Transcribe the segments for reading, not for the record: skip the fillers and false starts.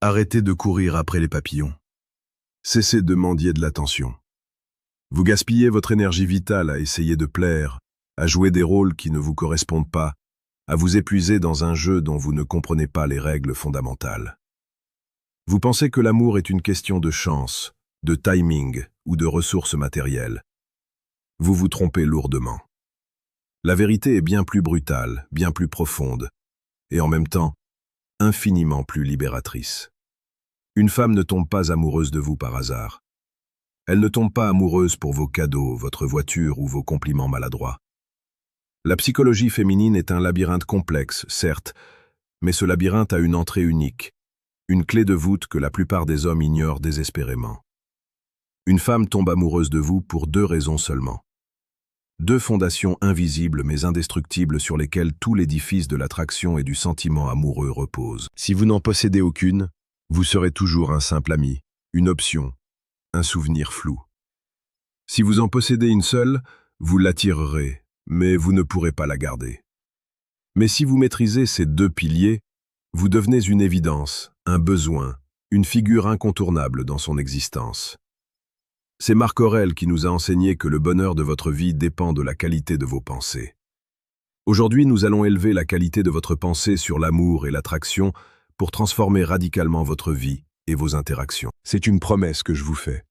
Arrêtez de courir après les papillons. Cessez de mendier de l'attention. Vous gaspillez votre énergie vitale à essayer de plaire, à jouer des rôles qui ne vous correspondent pas, à vous épuiser dans un jeu dont vous ne comprenez pas les règles fondamentales. Vous pensez que l'amour est une question de chance, de timing ou de ressources matérielles. Vous vous trompez lourdement. La vérité est bien plus brutale, bien plus profonde, et en même temps, infiniment plus libératrice. Une femme ne tombe pas amoureuse de vous par hasard. Elle ne tombe pas amoureuse pour vos cadeaux, votre voiture ou vos compliments maladroits. La psychologie féminine est un labyrinthe complexe, certes, mais ce labyrinthe a une entrée unique, une clé de voûte que la plupart des hommes ignorent désespérément. Une femme tombe amoureuse de vous pour 2 raisons seulement. 2 fondations invisibles mais indestructibles sur lesquelles tout l'édifice de l'attraction et du sentiment amoureux repose. Si vous n'en possédez aucune, vous serez toujours un simple ami, une option, un souvenir flou. Si vous en possédez une seule, vous l'attirerez, mais vous ne pourrez pas la garder. Mais si vous maîtrisez ces 2 piliers, vous devenez une évidence, un besoin, une figure incontournable dans son existence. C'est Marc Aurèle qui nous a enseigné que le bonheur de votre vie dépend de la qualité de vos pensées. Aujourd'hui, nous allons élever la qualité de votre pensée sur l'amour et l'attraction pour transformer radicalement votre vie et vos interactions. C'est une promesse que je vous fais.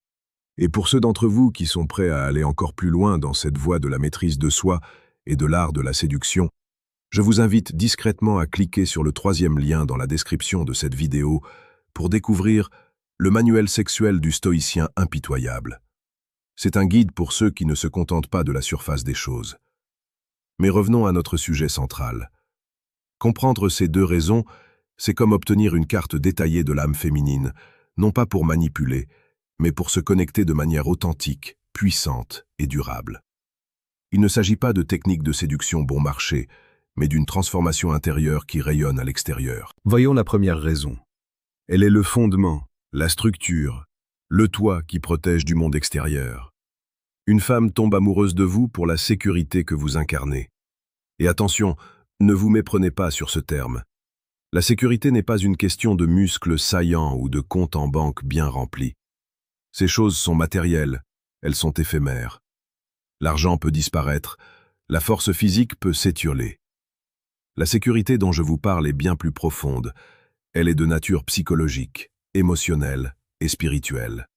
Et pour ceux d'entre vous qui sont prêts à aller encore plus loin dans cette voie de la maîtrise de soi et de l'art de la séduction, je vous invite discrètement à cliquer sur le 3e lien dans la description de cette vidéo pour découvrir le manuel sexuel du stoïcien impitoyable. C'est un guide pour ceux qui ne se contentent pas de la surface des choses. Mais revenons à notre sujet central. Comprendre ces 2 raisons, c'est comme obtenir une carte détaillée de l'âme féminine, non pas pour manipuler, mais pour se connecter de manière authentique, puissante et durable. Il ne s'agit pas de techniques de séduction bon marché, mais d'une transformation intérieure qui rayonne à l'extérieur. Voyons la première raison. Elle est le fondement, la structure, le toit qui protège du monde extérieur. Une femme tombe amoureuse de vous pour la sécurité que vous incarnez. Et attention, ne vous méprenez pas sur ce terme. La sécurité n'est pas une question de muscles saillants ou de comptes en banque bien remplis. Ces choses sont matérielles, elles sont éphémères. L'argent peut disparaître, la force physique peut s'étioler. La sécurité dont je vous parle est bien plus profonde. Elle est de nature psychologique, émotionnelle et spirituelle.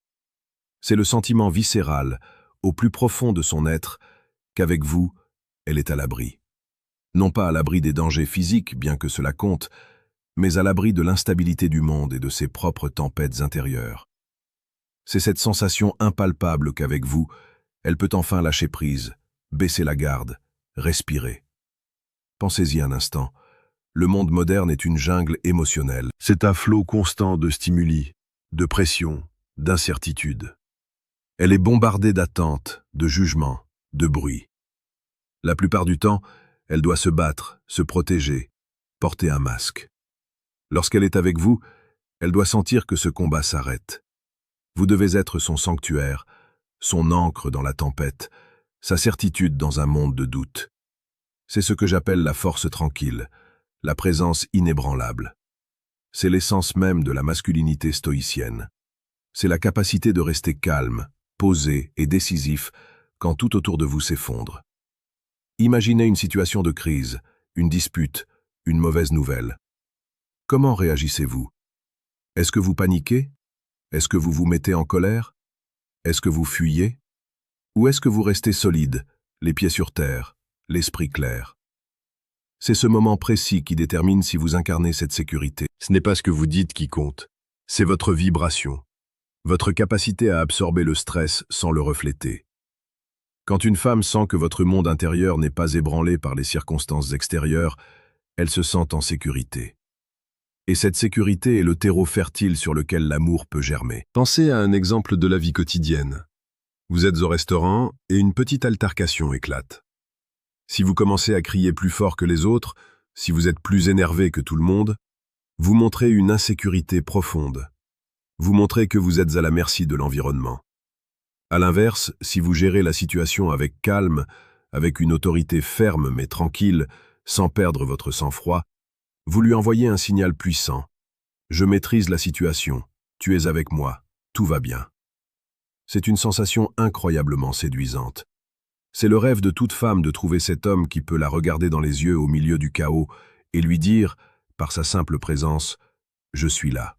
C'est le sentiment viscéral, au plus profond de son être, qu'avec vous, elle est à l'abri. Non pas à l'abri des dangers physiques, bien que cela compte, mais à l'abri de l'instabilité du monde et de ses propres tempêtes intérieures. C'est cette sensation impalpable qu'avec vous, elle peut enfin lâcher prise, baisser la garde, respirer. Pensez-y un instant. Le monde moderne est une jungle émotionnelle. C'est un flot constant de stimuli, de pression, d'incertitude. Elle est bombardée d'attentes, de jugements, de bruit. La plupart du temps, elle doit se battre, se protéger, porter un masque. Lorsqu'elle est avec vous, elle doit sentir que ce combat s'arrête. Vous devez être son sanctuaire, son ancre dans la tempête, sa certitude dans un monde de doute. C'est ce que j'appelle la force tranquille, la présence inébranlable. C'est l'essence même de la masculinité stoïcienne. C'est la capacité de rester calme, posé et décisif quand tout autour de vous s'effondre. Imaginez une situation de crise, une dispute, une mauvaise nouvelle. Comment réagissez-vous? Est-ce que vous paniquez? Est-ce que vous vous mettez en colère? Est-ce que vous fuyez? Ou est-ce que vous restez solide, les pieds sur terre, l'esprit clair? C'est ce moment précis qui détermine si vous incarnez cette sécurité. Ce n'est pas ce que vous dites qui compte, c'est votre vibration, votre capacité à absorber le stress sans le refléter. Quand une femme sent que votre monde intérieur n'est pas ébranlé par les circonstances extérieures, elle se sent en sécurité. Et cette sécurité est le terreau fertile sur lequel l'amour peut germer. Pensez à un exemple de la vie quotidienne. Vous êtes au restaurant et une petite altercation éclate. Si vous commencez à crier plus fort que les autres, si vous êtes plus énervé que tout le monde, vous montrez une insécurité profonde. Vous montrez que vous êtes à la merci de l'environnement. À l'inverse, si vous gérez la situation avec calme, avec une autorité ferme mais tranquille, sans perdre votre sang-froid, vous lui envoyez un signal puissant. Je maîtrise la situation. Tu es avec moi. Tout va bien. C'est une sensation incroyablement séduisante. C'est le rêve de toute femme de trouver cet homme qui peut la regarder dans les yeux au milieu du chaos et lui dire, par sa simple présence, « Je suis là ».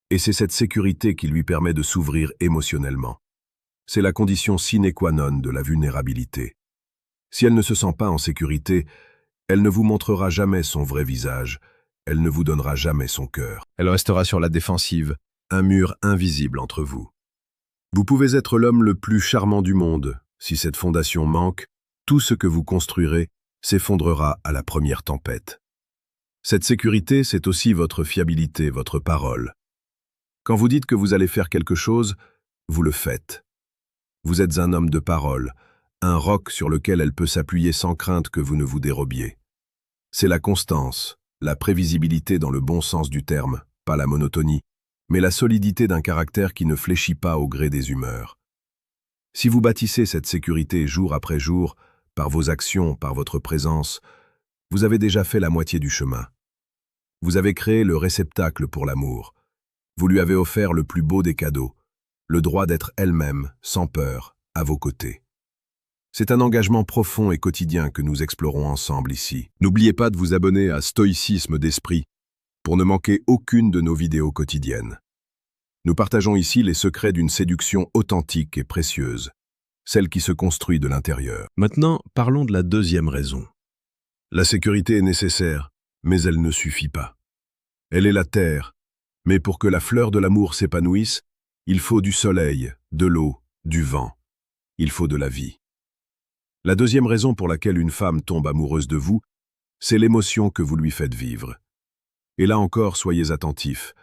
Et c'est cette sécurité qui lui permet de s'ouvrir émotionnellement. C'est la condition sine qua non de la vulnérabilité. Si elle ne se sent pas en sécurité, elle ne vous montrera jamais son vrai visage, elle ne vous donnera jamais son cœur. Elle restera sur la défensive, un mur invisible entre vous. Vous pouvez être l'homme le plus charmant du monde. Si cette fondation manque, tout ce que vous construirez s'effondrera à la première tempête. Cette sécurité, c'est aussi votre fiabilité, votre parole. Quand vous dites que vous allez faire quelque chose, vous le faites. Vous êtes un homme de parole, un roc sur lequel elle peut s'appuyer sans crainte que vous ne vous dérobiez. C'est la constance, la prévisibilité dans le bon sens du terme, pas la monotonie, mais la solidité d'un caractère qui ne fléchit pas au gré des humeurs. Si vous bâtissez cette sécurité jour après jour, par vos actions, par votre présence, vous avez déjà fait la moitié du chemin. Vous avez créé le réceptacle pour l'amour. Vous lui avez offert le plus beau des cadeaux, le droit d'être elle-même, sans peur, à vos côtés. C'est un engagement profond et quotidien que nous explorons ensemble ici. N'oubliez pas de vous abonner à Stoïcisme d'Esprit pour ne manquer aucune de nos vidéos quotidiennes. Nous partageons ici les secrets d'une séduction authentique et précieuse, celle qui se construit de l'intérieur. Maintenant, parlons de la deuxième raison. La sécurité est nécessaire, mais elle ne suffit pas. Elle est la terre, mais pour que la fleur de l'amour s'épanouisse, il faut du soleil, de l'eau, du vent. Il faut de la vie. La deuxième raison pour laquelle une femme tombe amoureuse de vous, c'est l'émotion que vous lui faites vivre. Et là encore, soyez attentifs.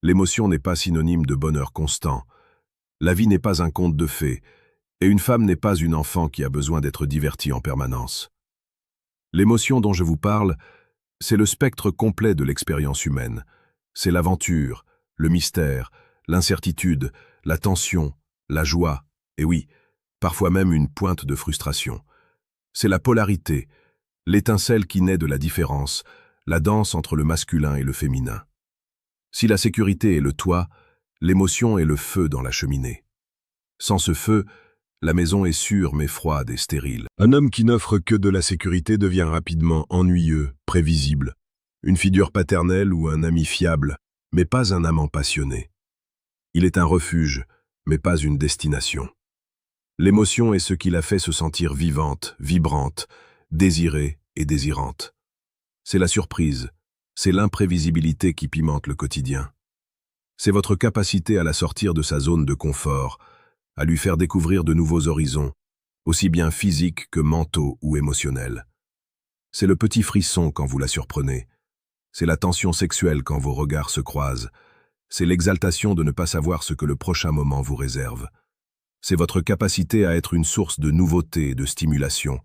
L'émotion n'est pas synonyme de bonheur constant. La vie n'est pas un conte de fées, et une femme n'est pas une enfant qui a besoin d'être divertie en permanence. L'émotion dont je vous parle, c'est le spectre complet de l'expérience humaine. C'est l'aventure, le mystère, l'incertitude, la tension, la joie, et oui, parfois même une pointe de frustration. C'est la polarité, l'étincelle qui naît de la différence, la danse entre le masculin et le féminin. Si la sécurité est le toit, l'émotion est le feu dans la cheminée. Sans ce feu, la maison est sûre mais froide et stérile. Un homme qui n'offre que de la sécurité devient rapidement ennuyeux, prévisible. Une figure paternelle ou un ami fiable, mais pas un amant passionné. Il est un refuge, mais pas une destination. L'émotion est ce qui la fait se sentir vivante, vibrante, désirée et désirante. C'est la surprise, c'est l'imprévisibilité qui pimente le quotidien. C'est votre capacité à la sortir de sa zone de confort, à lui faire découvrir de nouveaux horizons, aussi bien physiques que mentaux ou émotionnels. C'est le petit frisson quand vous la surprenez. C'est la tension sexuelle quand vos regards se croisent. C'est l'exaltation de ne pas savoir ce que le prochain moment vous réserve. C'est votre capacité à être une source de nouveauté et de stimulation,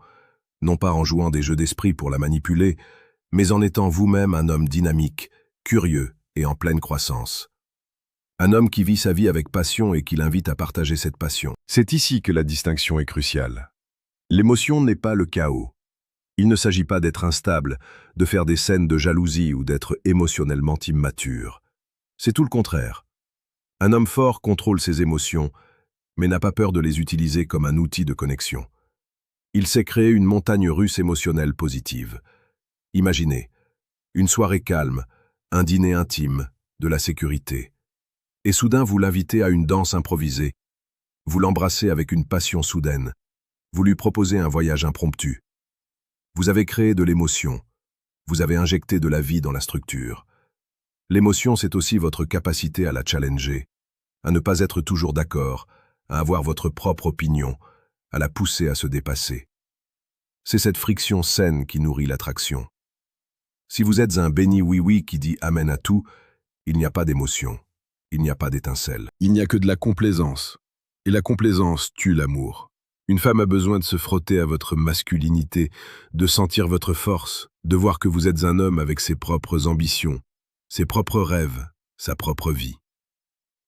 non pas en jouant des jeux d'esprit pour la manipuler, mais en étant vous-même un homme dynamique, curieux et en pleine croissance. Un homme qui vit sa vie avec passion et qui l'invite à partager cette passion. C'est ici que la distinction est cruciale. L'émotion n'est pas le chaos. Il ne s'agit pas d'être instable, de faire des scènes de jalousie ou d'être émotionnellement immature. C'est tout le contraire. Un homme fort contrôle ses émotions, mais n'a pas peur de les utiliser comme un outil de connexion. Il sait créer une montagne russe émotionnelle positive. Imaginez, une soirée calme, un dîner intime, de la sécurité. Et soudain vous l'invitez à une danse improvisée. Vous l'embrassez avec une passion soudaine. Vous lui proposez un voyage impromptu. Vous avez créé de l'émotion. Vous avez injecté de la vie dans la structure. L'émotion, c'est aussi votre capacité à la challenger, à ne pas être toujours d'accord, à avoir votre propre opinion, à la pousser à se dépasser. C'est cette friction saine qui nourrit l'attraction. Si vous êtes un béni oui-oui qui dit amen à tout, il n'y a pas d'émotion, il n'y a pas d'étincelle. Il n'y a que de la complaisance. Et la complaisance tue l'amour. Une femme a besoin de se frotter à votre masculinité, de sentir votre force, de voir que vous êtes un homme avec ses propres ambitions, ses propres rêves, sa propre vie.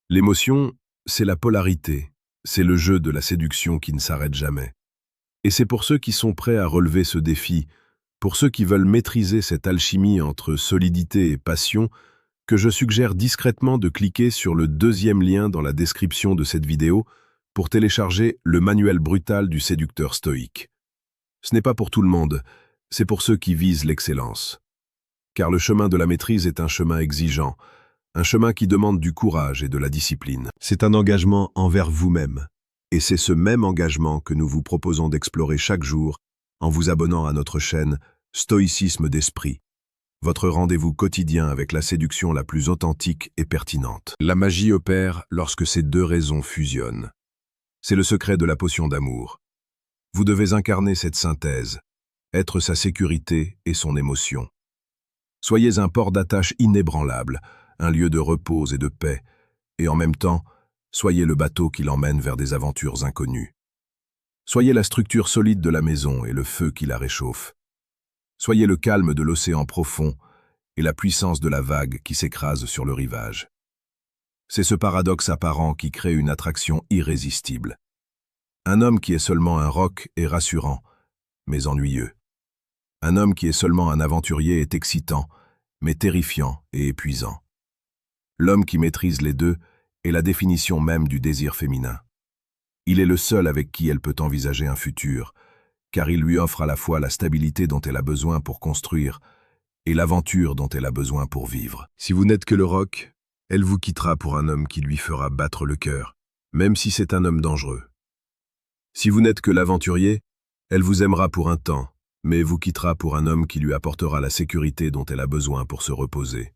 L'émotion, c'est la polarité, c'est le jeu de la séduction qui ne s'arrête jamais. Et c'est pour ceux qui sont prêts à relever ce défi, pour ceux qui veulent maîtriser cette alchimie entre solidité et passion, que je suggère discrètement de cliquer sur le deuxième lien dans la description de cette vidéo pour télécharger le manuel brutal du séducteur stoïque. Ce n'est pas pour tout le monde, c'est pour ceux qui visent l'excellence. Car le chemin de la maîtrise est un chemin exigeant, un chemin qui demande du courage et de la discipline. C'est un engagement envers vous-même. Et c'est ce même engagement que nous vous proposons d'explorer chaque jour en vous abonnant à notre chaîne Stoïcisme d'Esprit, votre rendez-vous quotidien avec la séduction la plus authentique et pertinente. La magie opère lorsque ces deux raisons fusionnent. C'est le secret de la potion d'amour. Vous devez incarner cette synthèse, être sa sécurité et son émotion. Soyez un port d'attache inébranlable, un lieu de repos et de paix, et en même temps, soyez le bateau qui l'emmène vers des aventures inconnues. Soyez la structure solide de la maison et le feu qui la réchauffe. Soyez le calme de l'océan profond et la puissance de la vague qui s'écrase sur le rivage. C'est ce paradoxe apparent qui crée une attraction irrésistible. Un homme qui est seulement un roc est rassurant, mais ennuyeux. Un homme qui est seulement un aventurier est excitant, mais terrifiant et épuisant. L'homme qui maîtrise les deux est la définition même du désir féminin. Il est le seul avec qui elle peut envisager un futur, car il lui offre à la fois la stabilité dont elle a besoin pour construire et l'aventure dont elle a besoin pour vivre. Si vous n'êtes que le roc, elle vous quittera pour un homme qui lui fera battre le cœur, même si c'est un homme dangereux. Si vous n'êtes que l'aventurier, elle vous aimera pour un temps, mais vous quittera pour un homme qui lui apportera la sécurité dont elle a besoin pour se reposer.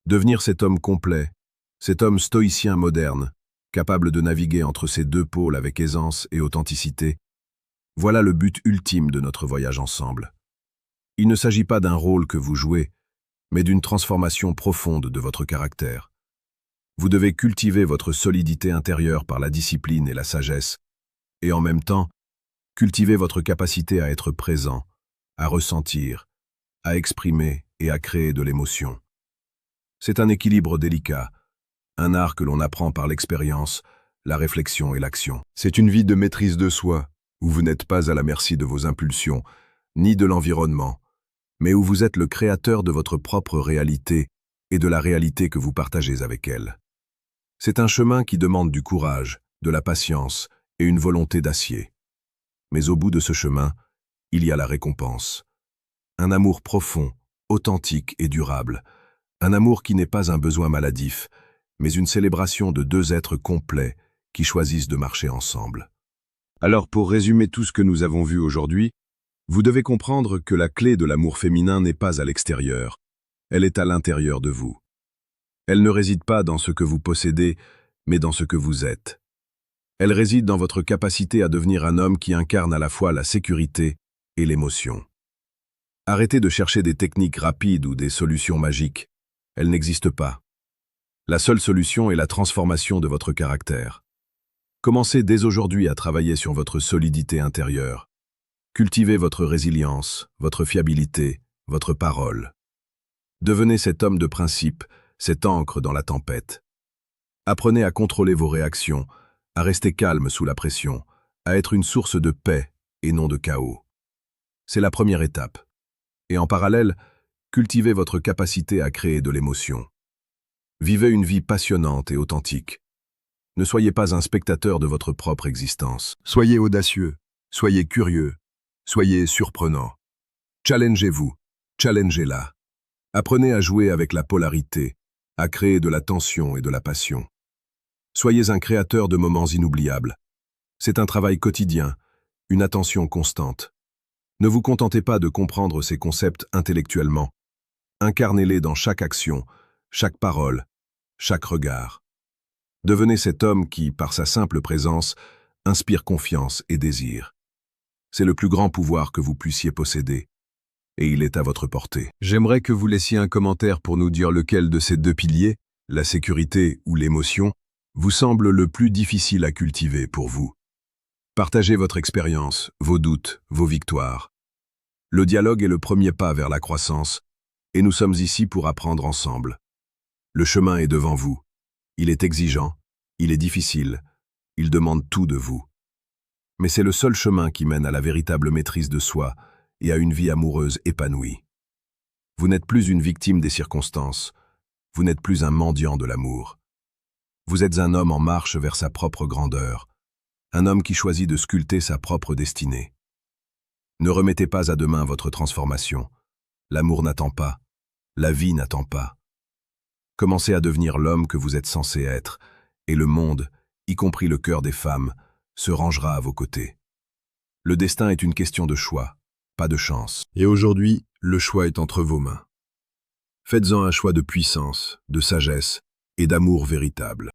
Devenir cet homme complet, cet homme stoïcien moderne, capable de naviguer entre ces deux pôles avec aisance et authenticité, voilà le but ultime de notre voyage ensemble. Il ne s'agit pas d'un rôle que vous jouez, mais d'une transformation profonde de votre caractère. Vous devez cultiver votre solidité intérieure par la discipline et la sagesse, et en même temps, cultiver votre capacité à être présent, à ressentir, à exprimer et à créer de l'émotion. C'est un équilibre délicat, un art que l'on apprend par l'expérience, la réflexion et l'action. C'est une vie de maîtrise de soi, où vous n'êtes pas à la merci de vos impulsions, ni de l'environnement, mais où vous êtes le créateur de votre propre réalité et de la réalité que vous partagez avec elle. C'est un chemin qui demande du courage, de la patience et une volonté d'acier. Mais au bout de ce chemin, il y a la récompense. Un amour profond, authentique et durable. Un amour qui n'est pas un besoin maladif, mais une célébration de deux êtres complets qui choisissent de marcher ensemble. Alors pour résumer tout ce que nous avons vu aujourd'hui, vous devez comprendre que la clé de l'amour féminin n'est pas à l'extérieur, elle est à l'intérieur de vous. Elle ne réside pas dans ce que vous possédez, mais dans ce que vous êtes. Elle réside dans votre capacité à devenir un homme qui incarne à la fois la sécurité et l'émotion. Arrêtez de chercher des techniques rapides ou des solutions magiques. Elles n'existent pas. La seule solution est la transformation de votre caractère. Commencez dès aujourd'hui à travailler sur votre solidité intérieure. Cultivez votre résilience, votre fiabilité, votre parole. Devenez cet homme de principe, cette ancre dans la tempête. Apprenez à contrôler vos réactions, à rester calme sous la pression, à être une source de paix et non de chaos. C'est la première étape. Et en parallèle, cultivez votre capacité à créer de l'émotion. Vivez une vie passionnante et authentique. Ne soyez pas un spectateur de votre propre existence. Soyez audacieux, soyez curieux, soyez surprenant. Challengez-vous, challengez-la. Apprenez à jouer avec la polarité, à créer de la tension et de la passion. Soyez un créateur de moments inoubliables. C'est un travail quotidien, une attention constante. Ne vous contentez pas de comprendre ces concepts intellectuellement. Incarnez-les dans chaque action, chaque parole, chaque regard. Devenez cet homme qui, par sa simple présence, inspire confiance et désir. C'est le plus grand pouvoir que vous puissiez posséder, et il est à votre portée. J'aimerais que vous laissiez un commentaire pour nous dire lequel de ces deux piliers, la sécurité ou l'émotion, vous semble le plus difficile à cultiver pour vous. Partagez votre expérience, vos doutes, vos victoires. Le dialogue est le premier pas vers la croissance, et nous sommes ici pour apprendre ensemble. Le chemin est devant vous. Il est exigeant, il est difficile, il demande tout de vous. Mais c'est le seul chemin qui mène à la véritable maîtrise de soi et à une vie amoureuse épanouie. Vous n'êtes plus une victime des circonstances, Vous n'êtes plus un mendiant de l'amour. Vous êtes un homme en marche vers sa propre grandeur, un homme qui choisit de sculpter sa propre destinée. Ne remettez pas à demain votre transformation. L'amour n'attend pas, la vie n'attend pas. Commencez à devenir l'homme que vous êtes censé être, et le monde, y compris le cœur des femmes, se rangera à vos côtés. Le destin est une question de choix, pas de chance. Et aujourd'hui, le choix est entre vos mains. Faites-en un choix de puissance, de sagesse et d'amour véritable.